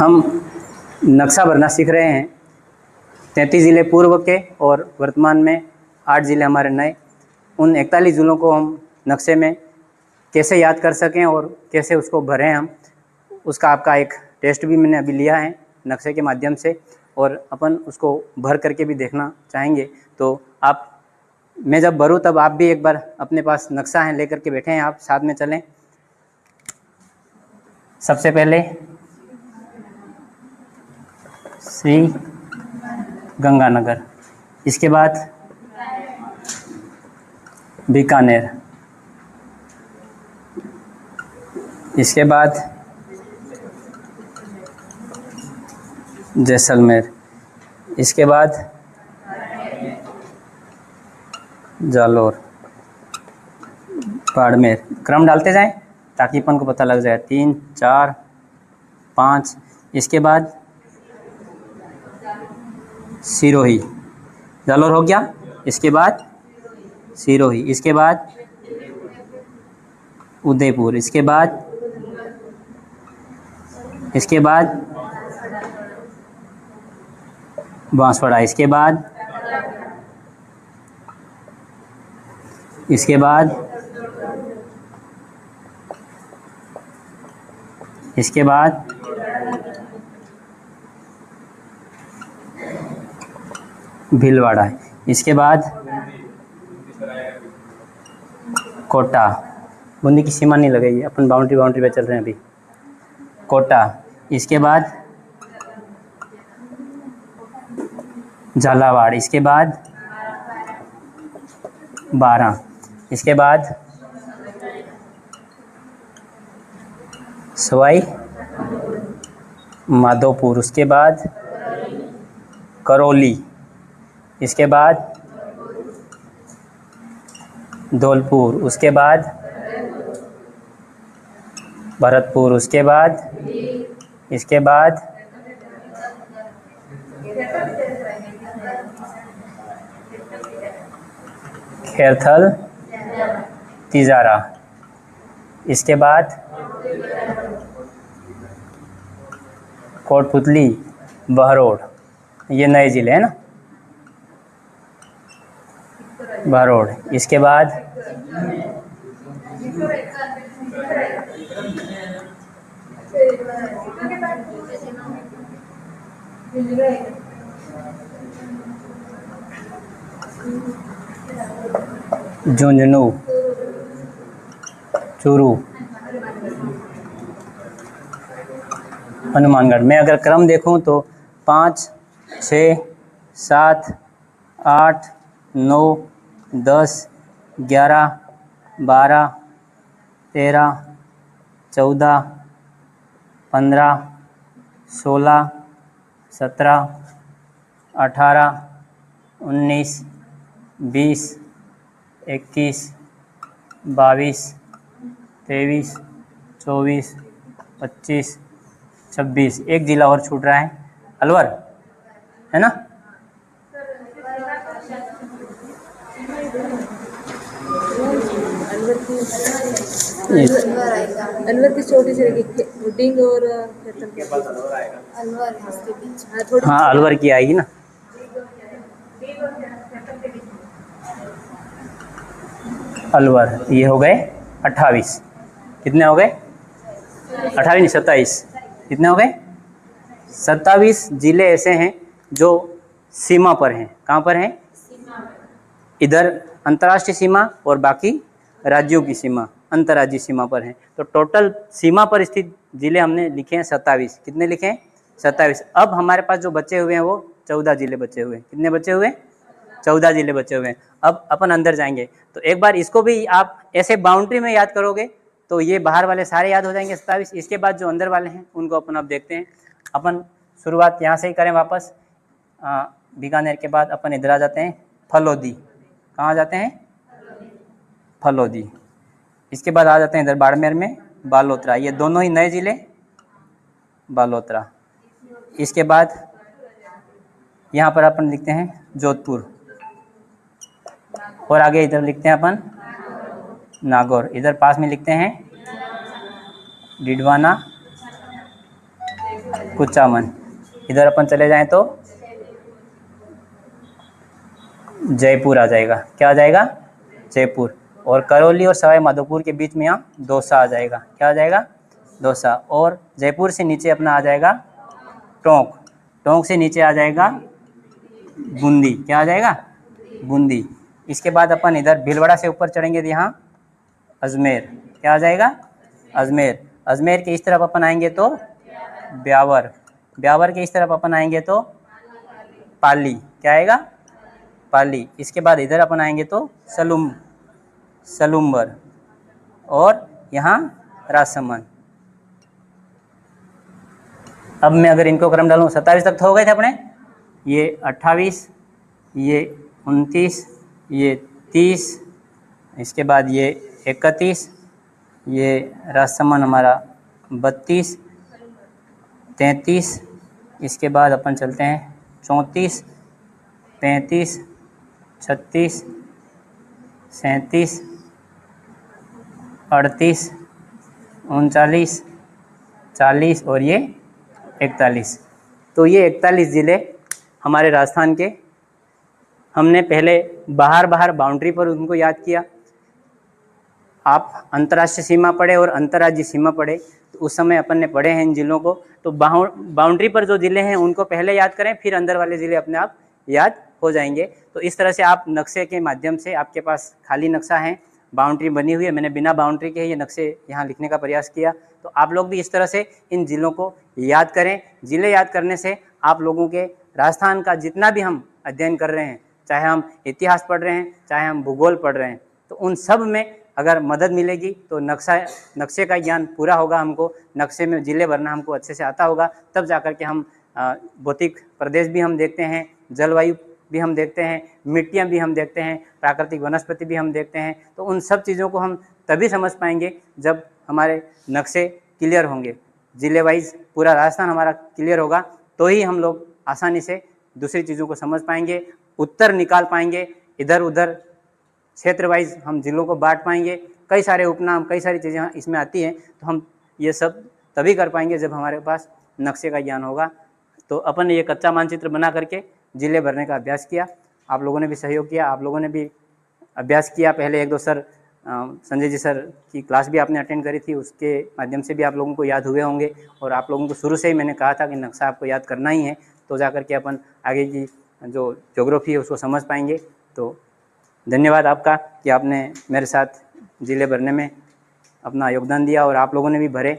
हम नक्शा भरना सीख रहे हैं। 33 ज़िले पूर्व के और वर्तमान में 8 ज़िले हमारे नए। उन 41 ज़िलों को हम नक्शे में कैसे याद कर सकें और कैसे उसको भरें हम, उसका आपका एक टेस्ट भी मैंने अभी लिया है नक्शे के माध्यम से, और अपन उसको भर करके भी देखना चाहेंगे। तो आप, मैं जब भरूँ तब आप भी एक बार अपने पास नक्शा है लेकर के बैठे हैं, आप साथ में चलें। सबसे पहले श्री गंगानगर, इसके बाद बीकानेर, इसके बाद जैसलमेर, इसके बाद जालोर, बाड़मेर। क्रम डालते जाएं ताकि अपन को पता लग जाए। 3, 4, 5, इसके बाद सिरोही, जालोर हो गया, इसके बाद सिरोही, इसके बाद उदयपुर, इसके बाद बांसवाड़ा, इसके बाद भीलवाड़ा, इसके बाद कोटा। बूंदी की सीमा नहीं लगाई, अपन बाउंड्री पे चल रहे हैं अभी। कोटा, इसके बाद झालावाड़, इसके बाद बारां, इसके बाद सवाई माधोपुर, उसके बाद करौली, इसके बाद धौलपुर, उसके बाद भरतपुर, उसके बाद खैरथल तिजारा, इसके बाद कोटपुतली, बहरोड। ये नए ज़िले हैं ना, बहरोड, इसके बाद झुंझुनू, चूरू, हनुमानगढ़। मैं अगर क्रम देखूं तो 5, 6, 7, 8, 9, 10, 11, 12, 13, 14, 15, 16, 17, 18, 19, 20, 21, 22, 23, 24, 25, 26। एक जिला और छूट रहा है, अलवर है ना। अलवर की छोटी सी पुडिंग और हाँ, अलवर की आएगी ना। अलवर, ये हो गए 28। कितने हो गए? 28 नहीं, 27। कितने हो गए? 27 जिले ऐसे हैं जो सीमा पर हैं। कहाँ पर हैं? इधर अंतर्राष्ट्रीय सीमा और बाकी राज्यों की सीमा, अंतर्राज्यीय सीमा पर हैं। तो टोटल सीमा पर स्थित जिले हमने लिखे हैं 27। कितने लिखे हैं? 27। अब हमारे पास जो बचे हुए हैं वो 14 जिले बचे हुए हैं। कितने बचे हुए हैं? 14 जिले बचे हुए हैं। अब अपन अंदर जाएंगे तो एक बार इसको भी आप ऐसे बाउंड्री में याद करोगे तो ये बाहर वाले सारे याद हो जाएंगे 27। इसके बाद जो अंदर वाले हैं उनको अपन अब देखते हैं। अपन शुरुआत यहाँ से ही करें वापस। बीकानेर के बाद अपन इधर आ जाते हैं, फलोदी। कहाँ जाते हैं? फलोदी। इसके बाद आ जाते हैं इधर बाड़मेर में बालोतरा। ये दोनों ही नए जिले, बालोतरा। इसके बाद यहाँ पर अपन लिखते हैं जोधपुर, और आगे इधर लिखते हैं अपन नागौर। इधर पास में लिखते हैं डिडवाना, कुचामन। इधर अपन चले जाएं तो जयपुर आ जाएगा। क्या आ जाएगा? जयपुर। और करौली और सवाई माधोपुर के बीच में यहाँ दौसा आ जाएगा। क्या आ जाएगा? दौसा। और जयपुर से नीचे अपना आ जाएगा टोंक। टोंक से नीचे आ जाएगा बूंदी। क्या आ जाएगा? बूंदी। इसके बाद अपन इधर भीलवाड़ा से ऊपर चढ़ेंगे तो यहाँ अजमेर। क्या आ जाएगा? अजमेर। अजमेर के इस तरफ अपन आएंगे तो ब्यावर। ब्यावर के इस तरफ अपन आएंगे तो पाली। क्या आएगा? पाली। इसके बाद इधर अपन आएंगे तो सलूम्बर और यहाँ राजसमंद। अब मैं अगर इनको क्रम डालूँ 27 तक तो हो गए थे अपने। ये 28, ये 29, ये 30, इसके बाद ये 31, ये राजसमंद हमारा 32, 33, इसके बाद अपन चलते हैं 34, 35, 36, 37, 38, 39, 40 और ये 41। तो ये 41 ज़िले हमारे राजस्थान के। हमने पहले बाहर बाउंड्री पर उनको याद किया। आप अंतर्राष्ट्रीय सीमा पढ़े और अंतर्राज्यीय सीमा पढ़े तो उस समय अपन ने पढ़े हैं इन जिलों को। तो बाउंड्री पर जो ज़िले हैं उनको पहले याद करें, फिर अंदर वाले ज़िले अपने आप याद हो जाएंगे। तो इस तरह से आप नक्शे के माध्यम से, आपके पास खाली नक्शा है, बाउंड्री बनी हुई है, मैंने बिना बाउंड्री के ये नक्शे यहाँ लिखने का प्रयास किया। तो आप लोग भी इस तरह से इन ज़िलों को याद करें। ज़िले याद करने से आप लोगों के राजस्थान का जितना भी हम अध्ययन कर रहे हैं, चाहे हम इतिहास पढ़ रहे हैं, चाहे हम भूगोल पढ़ रहे हैं, तो उन सब में अगर मदद मिलेगी तो नक्शे का ज्ञान पूरा होगा। हमको नक्शे में ज़िले भरना हमको अच्छे से आता होगा, तब जाकर के हम भौतिक प्रदेश भी हम देखते हैं, जलवायु भी हम देखते हैं, मिट्टियाँ भी हम देखते हैं, प्राकृतिक वनस्पति भी हम देखते हैं। तो उन सब चीज़ों को हम तभी समझ पाएंगे जब हमारे नक्शे क्लियर होंगे, ज़िले वाइज पूरा राजस्थान हमारा क्लियर होगा, तो ही हम लोग आसानी से दूसरी चीज़ों को समझ पाएंगे, उत्तर निकाल पाएंगे। इधर उधर क्षेत्र वाइज हम ज़िलों को बांट पाएंगे। कई सारे उपनाम, कई सारी चीज़ें इसमें आती हैं, तो हम ये सब तभी कर पाएंगे जब हमारे पास नक्शे का ज्ञान होगा। तो अपन ने ये कच्चा मानचित्र बना करके ज़िले भरने का अभ्यास किया। आप लोगों ने भी सहयोग किया, आप लोगों ने भी अभ्यास किया। पहले 1-2 सर, संजय जी सर की क्लास भी आपने अटेंड करी थी, उसके माध्यम से भी आप लोगों को याद हुए होंगे। और आप लोगों को शुरू से ही मैंने कहा था कि नक्शा आपको याद करना ही है, तो जा कर के अपन आगे की जो ज्योग्राफी है उसको समझ पाएंगे। तो धन्यवाद आपका कि आपने मेरे साथ ज़िले भरने में अपना योगदान दिया और आप लोगों ने भी भरे।